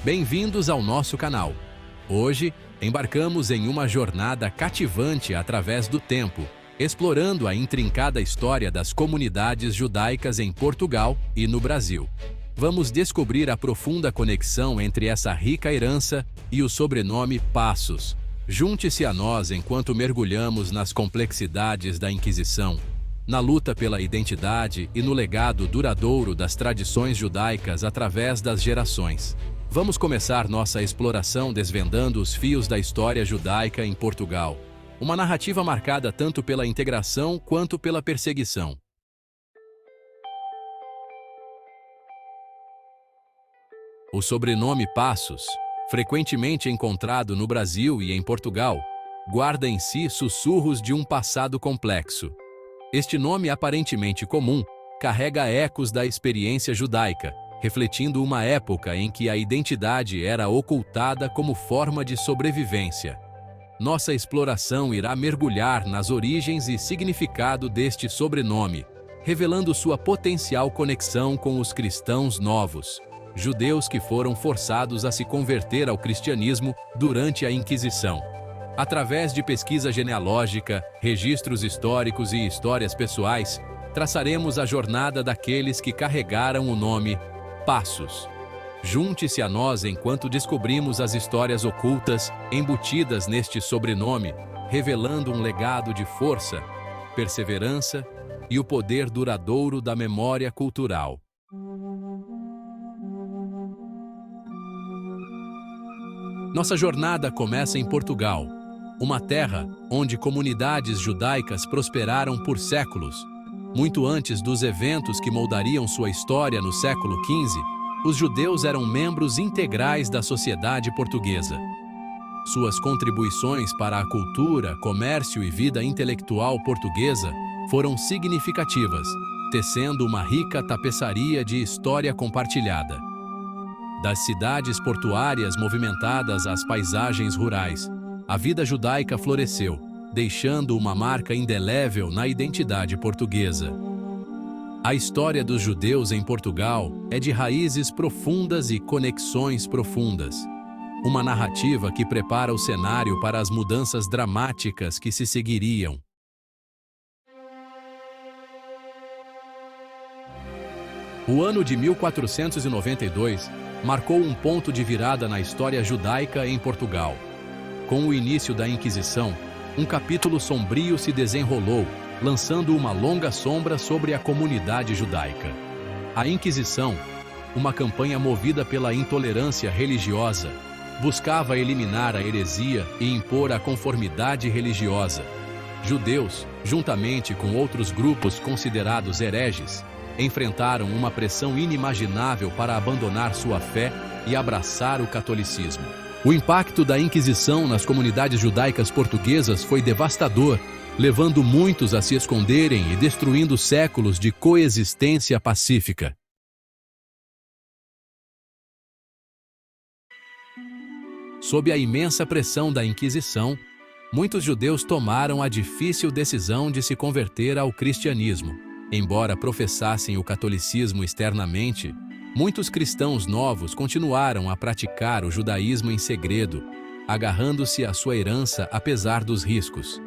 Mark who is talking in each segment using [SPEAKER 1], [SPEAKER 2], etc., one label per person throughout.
[SPEAKER 1] Bem-vindos ao nosso canal. Hoje, embarcamos em uma jornada cativante através do tempo, explorando a intrincada história das comunidades judaicas em Portugal e no Brasil. Vamos descobrir a profunda conexão entre essa rica herança e o sobrenome Passos. Junte-se a nós enquanto mergulhamos nas complexidades da Inquisição, na luta pela identidade e no legado duradouro das tradições judaicas através das gerações. Vamos começar nossa exploração desvendando os fios da história judaica em Portugal, uma narrativa marcada tanto pela integração quanto pela perseguição. O sobrenome Passos, frequentemente encontrado no Brasil e em Portugal, guarda em si sussurros de um passado complexo. Este nome aparentemente comum carrega ecos da experiência judaica, refletindo uma época em que a identidade era ocultada como forma de sobrevivência. Nossa exploração irá mergulhar nas origens e significado deste sobrenome, revelando sua potencial conexão com os cristãos novos, judeus que foram forçados a se converter ao cristianismo durante a Inquisição. Através de pesquisa genealógica, registros históricos e histórias pessoais, traçaremos a jornada daqueles que carregaram o nome Passos. Junte-se a nós enquanto descobrimos as histórias ocultas embutidas neste sobrenome, revelando um legado de força, perseverança e o poder duradouro da memória cultural. Nossa jornada começa em Portugal, uma terra onde comunidades judaicas prosperaram por séculos. Muito antes dos eventos que moldariam sua história no século XV, os judeus eram membros integrais da sociedade portuguesa. Suas contribuições para a cultura, comércio e vida intelectual portuguesa foram significativas, tecendo uma rica tapeçaria de história compartilhada. Das cidades portuárias movimentadas às paisagens rurais, a vida judaica floresceu, deixando uma marca indelével na identidade portuguesa. A história dos judeus em Portugal é de raízes profundas e conexões profundas. Uma narrativa que prepara o cenário para as mudanças dramáticas que se seguiriam. O ano de 1492 marcou um ponto de virada na história judaica em Portugal. Com o início da Inquisição, um capítulo sombrio se desenrolou, lançando uma longa sombra sobre a comunidade judaica. A Inquisição, uma campanha movida pela intolerância religiosa, buscava eliminar a heresia e impor a conformidade religiosa. Judeus, juntamente com outros grupos considerados hereges, enfrentaram uma pressão inimaginável para abandonar sua fé e abraçar o catolicismo. O impacto da Inquisição nas comunidades judaicas portuguesas foi devastador, levando muitos a se esconderem e destruindo séculos de coexistência pacífica. Sob a imensa pressão da Inquisição, muitos judeus tomaram a difícil decisão de se converter ao cristianismo. Embora professassem o catolicismo externamente, muitos cristãos novos continuaram a praticar o judaísmo em segredo, agarrando-se à sua herança apesar dos riscos.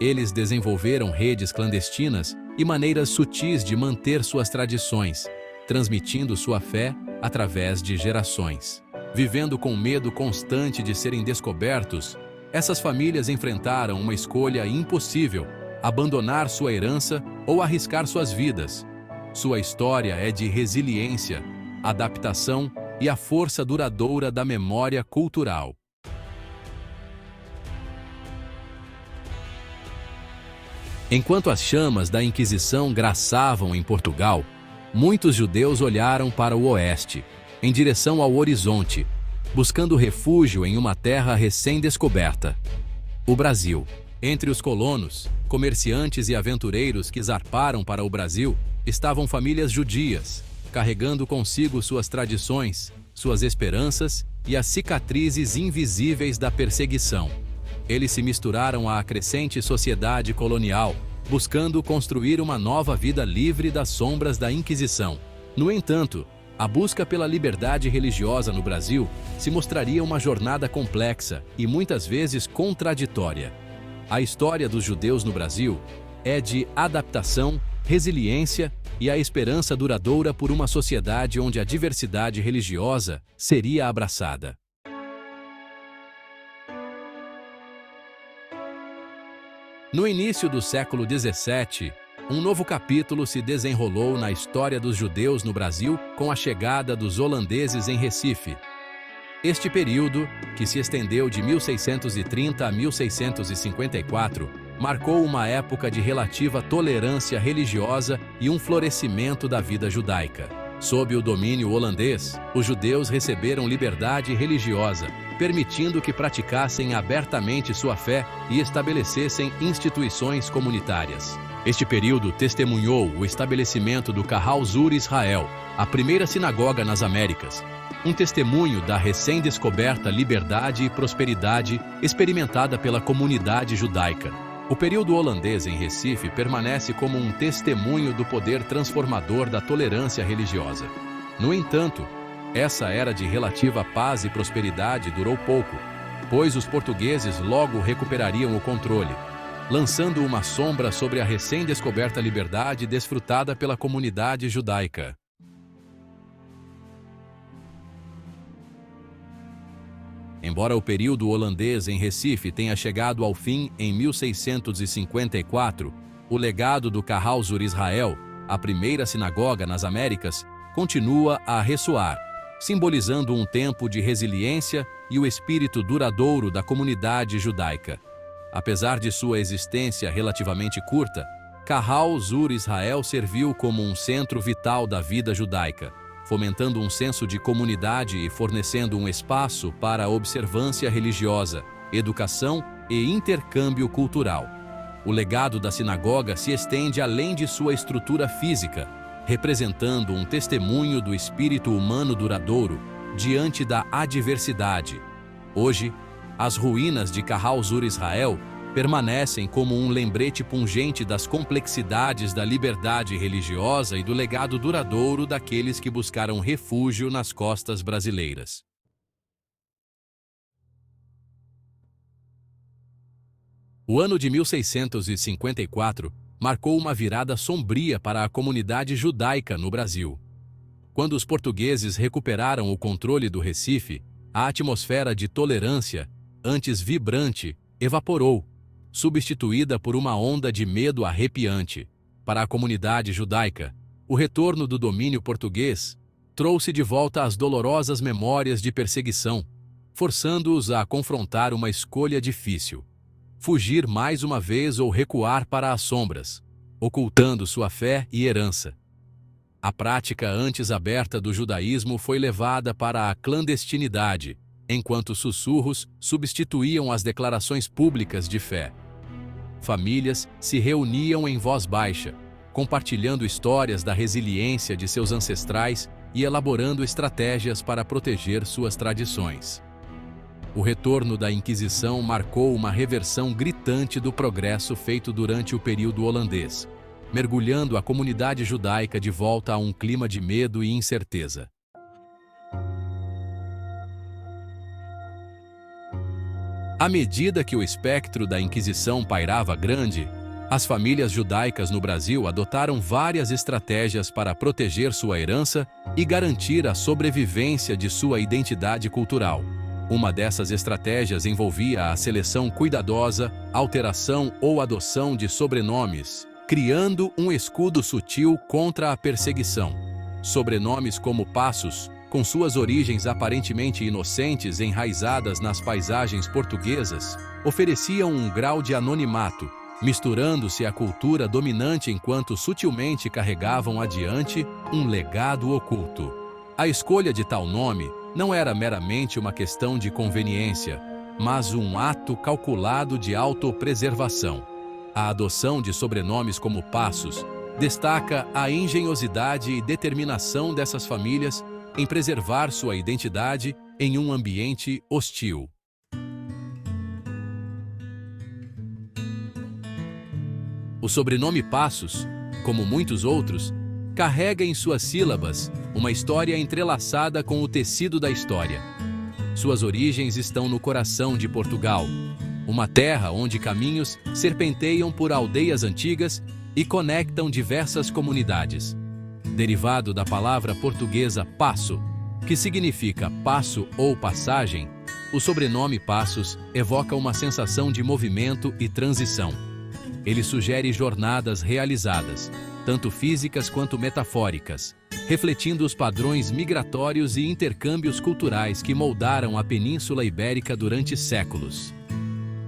[SPEAKER 1] Eles desenvolveram redes clandestinas e maneiras sutis de manter suas tradições, transmitindo sua fé através de gerações. Vivendo com medo constante de serem descobertos, essas famílias enfrentaram uma escolha impossível: abandonar sua herança ou arriscar suas vidas. Sua história é de resiliência, adaptação e a força duradoura da memória cultural. Enquanto as chamas da Inquisição graçavam em Portugal, muitos judeus olharam para o oeste, em direção ao horizonte, buscando refúgio em uma terra recém-descoberta: o Brasil. Entre os colonos, comerciantes e aventureiros que zarparam para o Brasil, estavam famílias judias, carregando consigo suas tradições, suas esperanças e as cicatrizes invisíveis da perseguição. Eles se misturaram à crescente sociedade colonial, buscando construir uma nova vida livre das sombras da Inquisição. No entanto, A busca pela liberdade religiosa no Brasil se mostraria uma jornada complexa e muitas vezes contraditória. A história dos judeus no Brasil é de adaptação, resiliência e a esperança duradoura por uma sociedade onde a diversidade religiosa seria abraçada. No início do século XVII, um novo capítulo se desenrolou na história dos judeus no Brasil com a chegada dos holandeses em Recife. Este período, que se estendeu de 1630 a 1654, marcou uma época de relativa tolerância religiosa e um florescimento da vida judaica. Sob o domínio holandês, os judeus receberam liberdade religiosa, permitindo que praticassem abertamente sua fé e estabelecessem instituições comunitárias. Este período testemunhou o estabelecimento do Kahal Zur Israel, a primeira sinagoga nas Américas, um testemunho da recém-descoberta liberdade e prosperidade experimentada pela comunidade judaica. O período holandês em Recife permanece como um testemunho do poder transformador da tolerância religiosa. No entanto, essa era de relativa paz e prosperidade durou pouco, pois os portugueses logo recuperariam o controle, lançando uma sombra sobre a recém-descoberta liberdade desfrutada pela comunidade judaica. Embora o período holandês em Recife tenha chegado ao fim em 1654, o legado do Kahal Zur Israel, a primeira sinagoga nas Américas, continua a ressoar, simbolizando um tempo de resiliência e o espírito duradouro da comunidade judaica. Apesar de sua existência relativamente curta, Kahal Zur Israel serviu como um centro vital da vida judaica, fomentando um senso de comunidade e fornecendo um espaço para a observância religiosa, educação e intercâmbio cultural. O legado da sinagoga se estende além de sua estrutura física, representando um testemunho do espírito humano duradouro diante da adversidade. Hoje, as ruínas de Kahal Zur Israel permanecem como um lembrete pungente das complexidades da liberdade religiosa e do legado duradouro daqueles que buscaram refúgio nas costas brasileiras. O ano de 1654 marcou uma virada sombria para a comunidade judaica no Brasil. Quando os portugueses recuperaram o controle do Recife, a atmosfera de tolerância, antes vibrante, evaporou, substituída por uma onda de medo arrepiante. Para a comunidade judaica, o retorno do domínio português trouxe de volta as dolorosas memórias de perseguição, forçando-os a confrontar uma escolha difícil: fugir mais uma vez ou recuar para as sombras, ocultando sua fé e herança. A prática antes aberta do judaísmo foi levada para a clandestinidade, enquanto sussurros substituíam as declarações públicas de fé. Famílias se reuniam em voz baixa, compartilhando histórias da resiliência de seus ancestrais e elaborando estratégias para proteger suas tradições. O retorno da Inquisição marcou uma reversão gritante do progresso feito durante o período holandês, mergulhando a comunidade judaica de volta a um clima de medo e incerteza. À medida que o espectro da Inquisição pairava grande, as famílias judaicas no Brasil adotaram várias estratégias para proteger sua herança e garantir a sobrevivência de sua identidade cultural. Uma dessas estratégias envolvia a seleção cuidadosa, alteração ou adoção de sobrenomes, criando um escudo sutil contra a perseguição. Sobrenomes como Passos, com suas origens aparentemente inocentes enraizadas nas paisagens portuguesas, ofereciam um grau de anonimato, misturando-se à cultura dominante enquanto sutilmente carregavam adiante um legado oculto. A escolha de tal nome não era meramente uma questão de conveniência, mas um ato calculado de autopreservação. A adoção de sobrenomes como Passos destaca a engenhosidade e determinação dessas famílias em preservar sua identidade em um ambiente hostil. O sobrenome Passos, como muitos outros, carrega em suas sílabas uma história entrelaçada com o tecido da história. Suas origens estão no coração de Portugal, uma terra onde caminhos serpenteiam por aldeias antigas e conectam diversas comunidades. Derivado da palavra portuguesa passo, que significa passo ou passagem, o sobrenome Passos evoca uma sensação de movimento e transição. Ele sugere jornadas realizadas, tanto físicas quanto metafóricas, refletindo os padrões migratórios e intercâmbios culturais que moldaram a Península Ibérica durante séculos.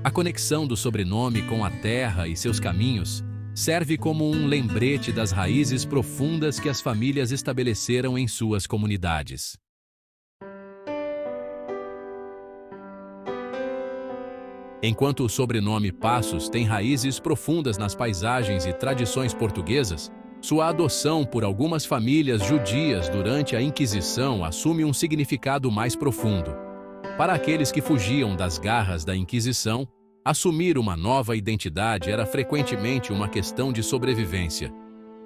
[SPEAKER 1] A conexão do sobrenome com a terra e seus caminhos serve como um lembrete das raízes profundas que as famílias estabeleceram em suas comunidades. Enquanto o sobrenome Passos tem raízes profundas nas paisagens e tradições portuguesas, sua adoção por algumas famílias judias durante a Inquisição assume um significado mais profundo. Para aqueles que fugiam das garras da Inquisição, assumir uma nova identidade era frequentemente uma questão de sobrevivência.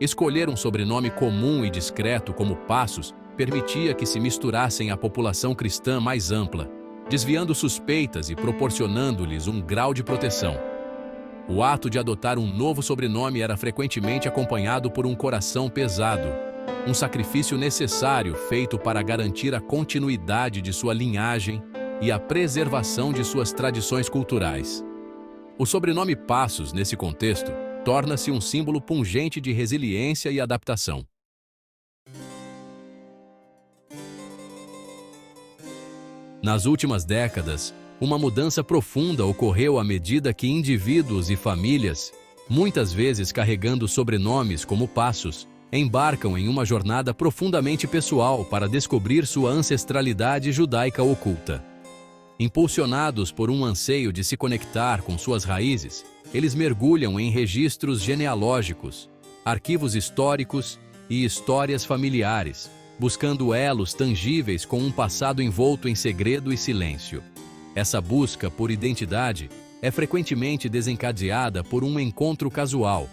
[SPEAKER 1] Escolher um sobrenome comum e discreto como Passos permitia que se misturassem à população cristã mais ampla, desviando suspeitas e proporcionando-lhes um grau de proteção. O ato de adotar um novo sobrenome era frequentemente acompanhado por um coração pesado, um sacrifício necessário feito para garantir a continuidade de sua linhagem e a preservação de suas tradições culturais. O sobrenome Passos, nesse contexto, torna-se um símbolo pungente de resiliência e adaptação. Nas últimas décadas, uma mudança profunda ocorreu à medida que indivíduos e famílias, muitas vezes carregando sobrenomes como Passos, embarcam em uma jornada profundamente pessoal para descobrir sua ancestralidade judaica oculta. Impulsionados por um anseio de se conectar com suas raízes, eles mergulham em registros genealógicos, arquivos históricos e histórias familiares, buscando elos tangíveis com um passado envolto em segredo e silêncio. Essa busca por identidade é frequentemente desencadeada por um encontro casual,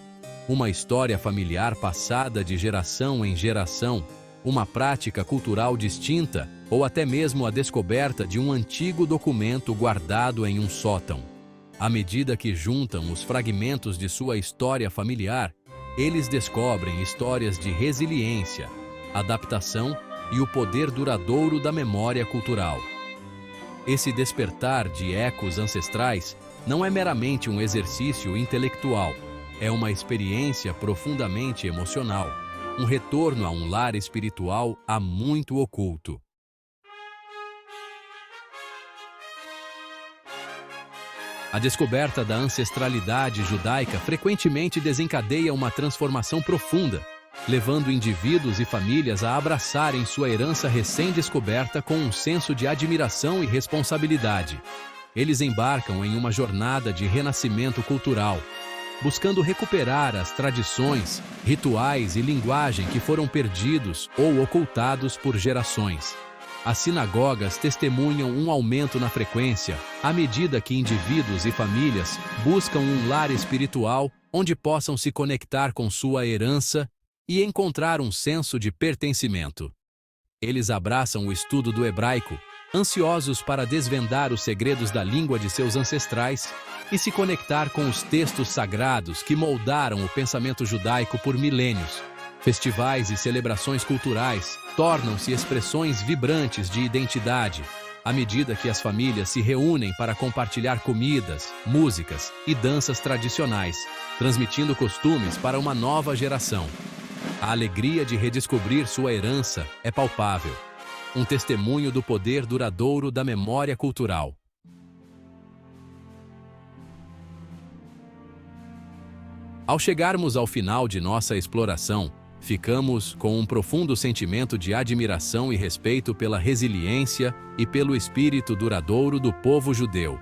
[SPEAKER 1] uma história familiar passada de geração em geração, uma prática cultural distinta ou até mesmo a descoberta de um antigo documento guardado em um sótão. À medida que juntam os fragmentos de sua história familiar, eles descobrem histórias de resiliência, adaptação e o poder duradouro da memória cultural. Esse despertar de ecos ancestrais não é meramente um exercício intelectual, é uma experiência profundamente emocional, um retorno a um lar espiritual há muito oculto. A descoberta da ancestralidade judaica frequentemente desencadeia uma transformação profunda, levando indivíduos e famílias a abraçarem sua herança recém-descoberta com um senso de admiração e responsabilidade. Eles embarcam em uma jornada de renascimento cultural, buscando recuperar as tradições, rituais e linguagem que foram perdidos ou ocultados por gerações. As sinagogas testemunham um aumento na frequência à medida que indivíduos e famílias buscam um lar espiritual onde possam se conectar com sua herança e encontrar um senso de pertencimento. Eles abraçam o estudo do hebraico, ansiosos para desvendar os segredos da língua de seus ancestrais e se conectar com os textos sagrados que moldaram o pensamento judaico por milênios. Festivais e celebrações culturais tornam-se expressões vibrantes de identidade, à medida que as famílias se reúnem para compartilhar comidas, músicas e danças tradicionais, transmitindo costumes para uma nova geração. A alegria de redescobrir sua herança é palpável, um testemunho do poder duradouro da memória cultural. Ao chegarmos ao final de nossa exploração, ficamos com um profundo sentimento de admiração e respeito pela resiliência e pelo espírito duradouro do povo judeu.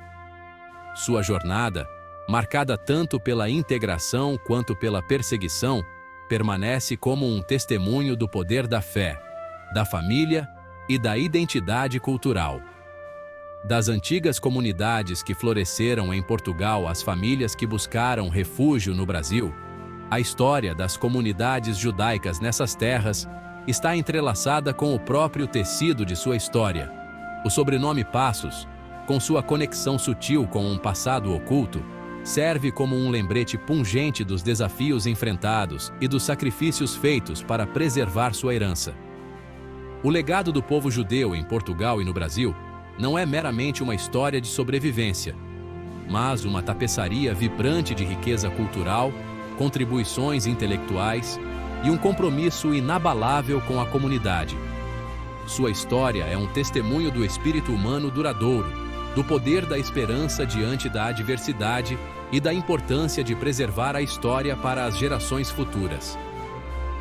[SPEAKER 1] Sua jornada, marcada tanto pela integração quanto pela perseguição, permanece como um testemunho do poder da fé, da família e da identidade cultural. Das antigas comunidades que floresceram em Portugal às famílias que buscaram refúgio no Brasil, a história das comunidades judaicas nessas terras está entrelaçada com o próprio tecido de sua história. O sobrenome Passos, com sua conexão sutil com um passado oculto, serve como um lembrete pungente dos desafios enfrentados e dos sacrifícios feitos para preservar sua herança. O legado do povo judeu em Portugal e no Brasil não é meramente uma história de sobrevivência, mas uma tapeçaria vibrante de riqueza cultural, contribuições intelectuais e um compromisso inabalável com a comunidade. Sua história é um testemunho do espírito humano duradouro, do poder da esperança diante da adversidade e da importância de preservar a história para as gerações futuras.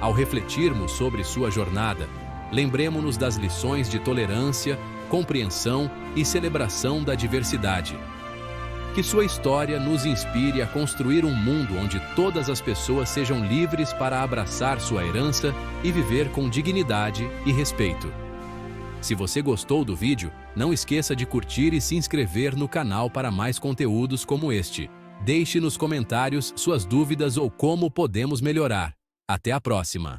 [SPEAKER 1] Ao refletirmos sobre sua jornada, lembremo-nos das lições de tolerância, compreensão e celebração da diversidade. Que sua história nos inspire a construir um mundo onde todas as pessoas sejam livres para abraçar sua herança e viver com dignidade e respeito. Se você gostou do vídeo, não esqueça de curtir e se inscrever no canal para mais conteúdos como este. Deixe nos comentários suas dúvidas ou como podemos melhorar. Até a próxima!